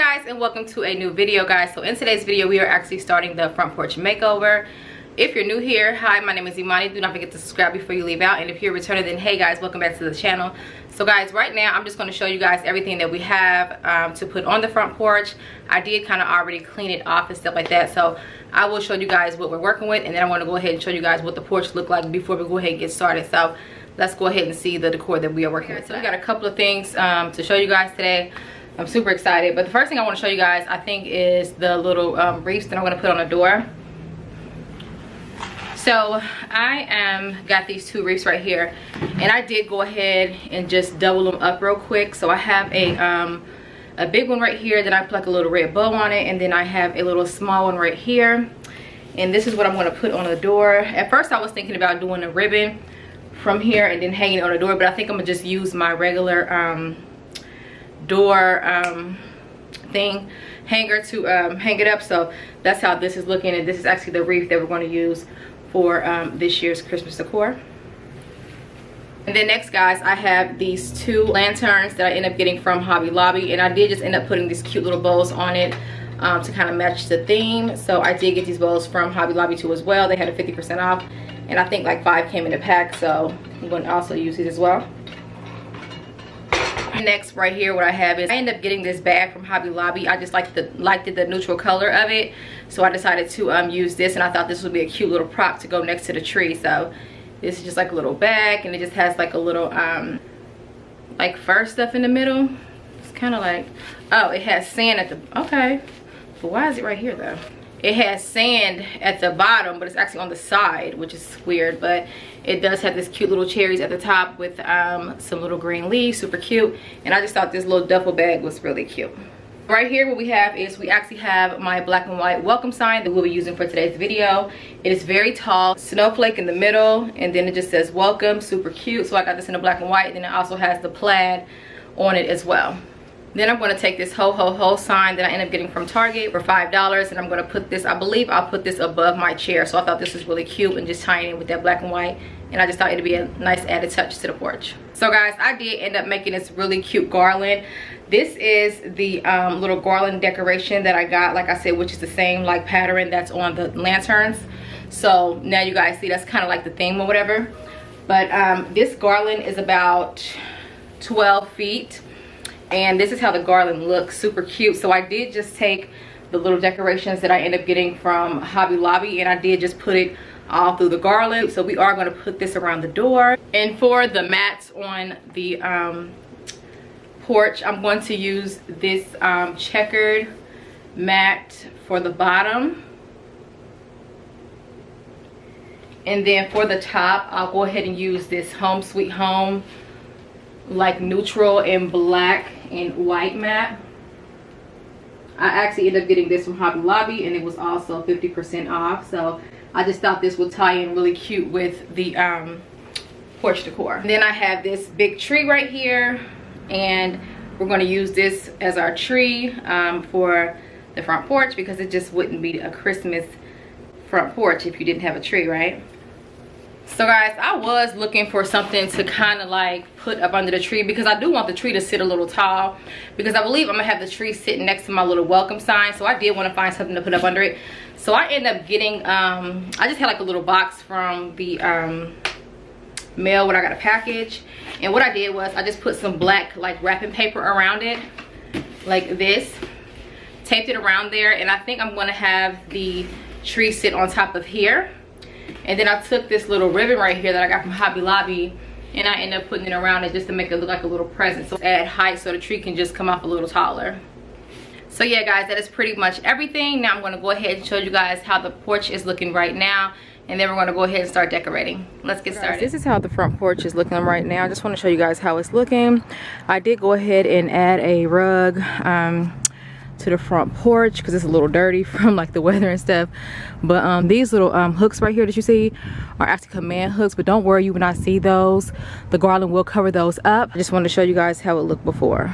guys, and welcome to a new video, guys. So in today's video we are actually starting the front porch makeover. If you're new here, hi, my name is Imani. Do not forget to subscribe before you leave out, and if you're returning, then hey guys, welcome back to the channel. So guys, right now I'm just going to show you guys everything that we have to put on the front porch. I did kind of already clean it off and stuff like that, so I will show you guys what we're working with, and then I want to go ahead and show you guys what the porch look like before we go ahead and get started. So let's go ahead and see the decor that we are working with. So we got a couple of things to show you guys today. I'm super excited, but the first thing I want to show you guys, I think, is the little wreaths that I'm going to put on the door. So I got these two wreaths right here, and I did go ahead and just double them up real quick. So I have a big one right here, then I put like a little red bow on it, and then I have a little small one right here, and this is what I'm going to put on the door. At first I was thinking about doing a ribbon from here and then hanging it on the door, but I think I'm gonna just use my regular door thing hanger to hang it up. So that's how this is looking, and this is actually the wreath that we're going to use for this year's Christmas decor. And then next, guys, I have these two lanterns that I ended up getting from Hobby Lobby, and I did just end up putting these cute little bows on it to kind of match the theme. So I did get these bows from Hobby Lobby too as well. They had a 50% off, and I think like 5 came in a pack, so I'm going to also use these as well. Next, right here, what I have is I ended up getting this bag from Hobby Lobby. I just liked the neutral color of it, so I decided to use this, and I thought this would be a cute little prop to go next to the tree. So this is just like a little bag, and it just has like a little like fur stuff in the middle. It's kind of like, oh, it has sand at the, okay, but why is it right here though? It has sand at the bottom, but it's actually on the side, which is weird. But it does have this cute little cherries at the top with some little green leaves, super cute. And I just thought this little duffel bag was really cute. Right here, what we have is we actually have my black and white welcome sign that we'll be using for today's video. It is very tall, snowflake in the middle, and then it just says welcome, super cute. So I got this in the black and white, and then it also has the plaid on it as well. Then I'm going to take this ho ho ho sign that I ended up getting from Target for $5, and I'm going to put this, I believe I'll put this above my chair. So I thought this was really cute, and just tying it with that black and white, and I just thought it'd be a nice added touch to the porch. So guys, I did end up making this really cute garland. This is the little garland decoration that I got, like I said, which is the same like pattern that's on the lanterns. So now you guys see that's kind of like the theme or whatever. But this garland is about 12 feet. And this is how the garland looks, super cute. So I did just take the little decorations that I ended up getting from Hobby Lobby, and I did just put it all through the garland. So we are going to put this around the door. And for the mats on the porch, I'm going to use this checkered mat for the bottom. And then for the top, I'll go ahead and use this Home Sweet Home like neutral and black and white mat. I actually ended up getting this from Hobby Lobby, and it was also 50% off. So I just thought this would tie in really cute with the porch decor. And then I have this big tree right here, and we're going to use this as our tree for the front porch, because it just wouldn't be a Christmas front porch if you didn't have a tree, right? So guys, I was looking for something to kind of like put up under the tree, because I do want the tree to sit a little tall, because I believe I'm gonna have the tree sitting next to my little welcome sign. So I did want to find something to put up under it. So I ended up getting I just had like a little box from the mail when I got a package, and what I did was I just put some black like wrapping paper around it like this, taped it around there, and I think I'm going to have the tree sit on top of here. And then I took this little ribbon right here that I got from Hobby Lobby, and I ended up putting it around it just to make it look like a little present, so add height so the tree can just come off a little taller. So yeah guys, that is pretty much everything. Now I'm going to go ahead and show you guys how the porch is looking right now, and then we're going to go ahead and start decorating. Let's get started. This is how the front porch is looking right now. I just want to show you guys how it's looking. I did go ahead and add a rug to the front porch because it's a little dirty from like the weather and stuff. But these little hooks right here that you see are actually command hooks, but don't worry, you will not see those. The garland will cover those up. I just wanted to show you guys how it looked before.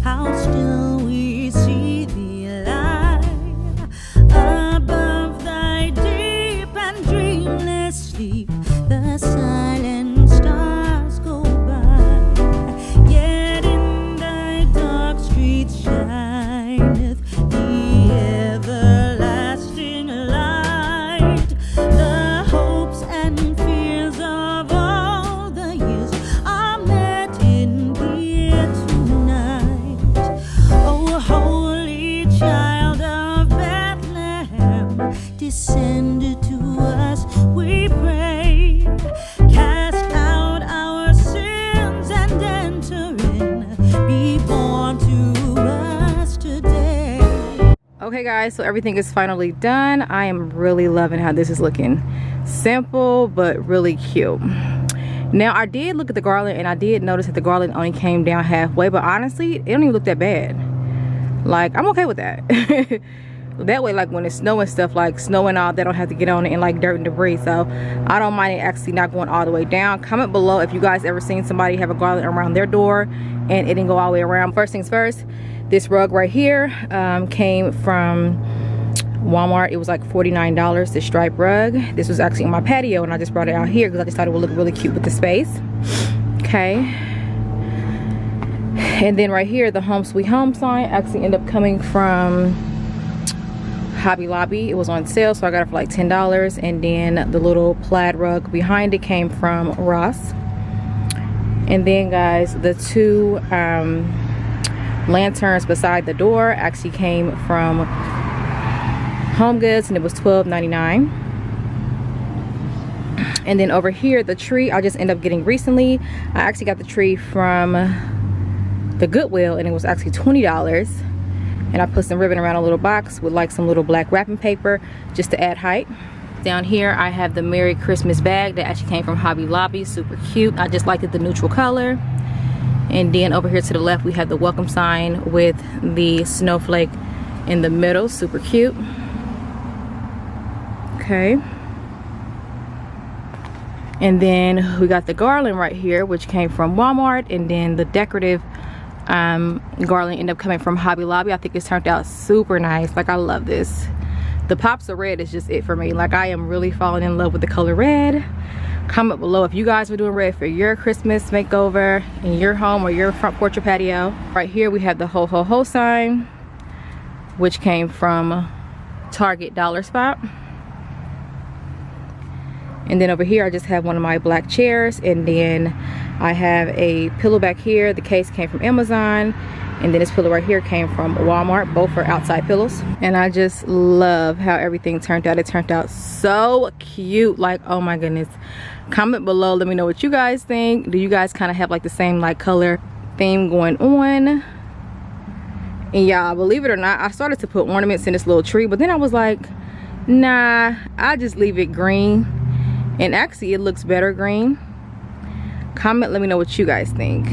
how still we see thee lie above thy deep and dreamless sleep. The silent stars go by, yet in thy dark streets shineth the everlasting light. The hopes and fears of all the years are met in thee tonight. O holy child of Bethlehem, descend to us, we pray. Cast out our sins and enter in. Be born to us today. Okay guys, so everything is finally done. I am really loving how this is looking. Simple but really cute. Now I did look at the garland and I did notice that the garland only came down halfway, but honestly it don't even look that bad. Like, I'm okay with that. That way, like when it's snowing stuff, like snow and all, they don't have to get on it and like dirt and debris. So I don't mind it actually not going all the way down. Comment below if you guys ever seen somebody have a garland around their door and it didn't go all the way around. First things first, this rug right here came from Walmart. It was like $49, this stripe rug. This was actually on my patio and I just brought it out here because I just thought it would look really cute with the space. Okay. And then right here, the Home Sweet Home sign actually ended up coming from Hobby Lobby. It was on sale, so I got it for like $10. And then the little plaid rug behind it came from Ross. And then guys, the two lanterns beside the door actually came from Home Goods and it was $12.99. And then over here, the tree I just ended up getting recently. I actually got the tree from the Goodwill and it was actually $20. And I put some ribbon around a little box with like some little black wrapping paper just to add height. Down here I have the Merry Christmas bag that actually came from Hobby Lobby. Super cute. I just liked it, the neutral color. And then over here to the left we have the welcome sign with the snowflake in the middle. Super cute. Okay. And then we got the garland right here, which came from Walmart. And then the decorative garland ended up coming from Hobby Lobby. I think it's turned out super nice. Like, I love this. The pops of red is just it for me. Like, I am really falling in love with the color red. Comment below if you guys were doing red for your Christmas makeover in your home or your front porch or patio. Right here we have the ho ho ho sign, which came from Target Dollar Spot. And then over here I just have one of my black chairs, and then I have a pillow back here. The case came from Amazon, and then this pillow right here came from Walmart. Both are outside pillows, and I just love how everything turned out. It turned out so cute. Like, oh my goodness. Comment below, let me know what you guys think. Do you guys kind of have like the same like color theme going on? And y'all, believe it or not, I started to put ornaments in this little tree, but then I was like, nah, I just leave it green. And actually it looks better green. Comment, let me know what you guys think.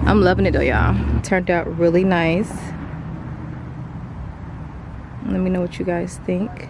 I'm loving it though, y'all. Turned out really nice. Let me know what you guys think.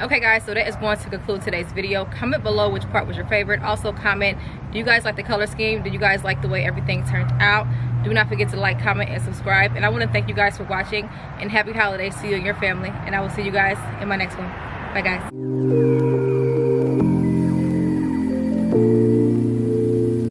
Okay guys, so that is going to conclude today's video. Comment below which part was your favorite. Also comment, do you guys like the color scheme? Do you guys like the way everything turned out? Do not forget to like, comment, and subscribe. And I want to thank you guys for watching, and happy holidays to you and your family. And I will see you guys in my next one. Bye guys.